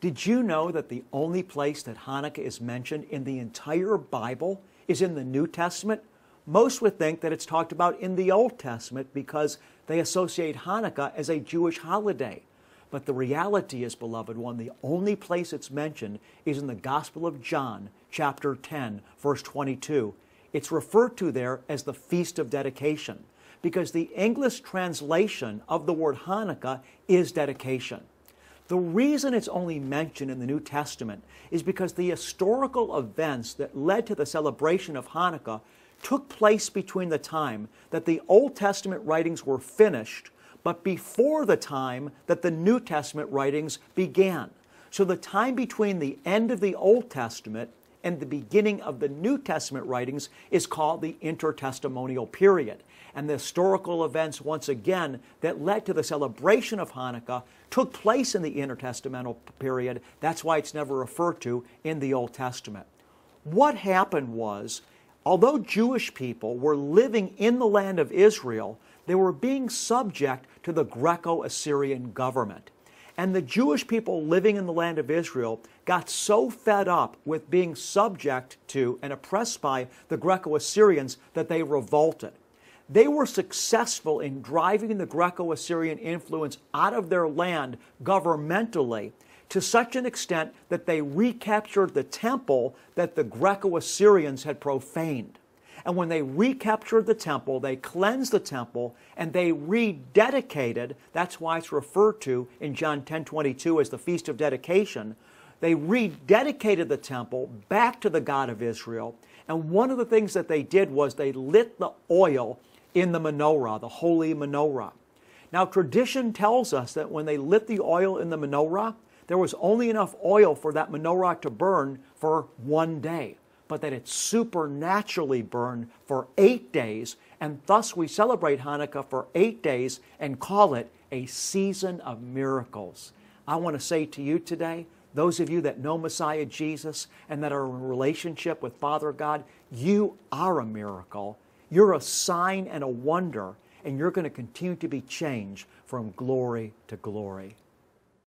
Did you know that the only place that Hanukkah is mentioned in the entire Bible is in the New Testament? Most would think that it's talked about in the Old Testament because they associate Hanukkah as a Jewish holiday. But the reality is, beloved one, the only place it's mentioned is in the Gospel of John, chapter 10, verse 22. It's referred to there as the Feast of Dedication because the English translation of the word Hanukkah is dedication. The reason it's only mentioned in the New Testament is because the historical events that led to the celebration of Hanukkah took place between the time that the Old Testament writings were finished, but before the time that the New Testament writings began. So the time between the end of the Old Testament and the beginning of the New Testament writings is called the intertestamental period. And the historical events, once again, that led to the celebration of Hanukkah took place in the intertestamental period. That's why it's never referred to in the Old Testament. What happened was, although Jewish people were living in the land of Israel, they were being subject to the Greco-Assyrian government. And the Jewish people living in the land of Israel got so fed up with being subject to and oppressed by the Greco-Assyrians that they revolted. They were successful in driving the Greco-Assyrian influence out of their land governmentally to such an extent that they recaptured the temple that the Greco-Assyrians had profaned. And when they recaptured the temple, they cleansed the temple and they rededicated, that's why it's referred to in John 10:22 as the Feast of Dedication. They rededicated the temple back to the God of Israel. And one of the things that they did was they lit the oil in the menorah, the holy menorah. Now, tradition tells us that when they lit the oil in the menorah, there was only enough oil for that menorah to burn for 1 day, but that it supernaturally burned for 8 days, and thus we celebrate Hanukkah for 8 days and call it a season of miracles. I want to say to you today, those of you that know Messiah Jesus and that are in a relationship with Father God, you are a miracle. You're a sign and a wonder, and you're going to continue to be changed from glory to glory.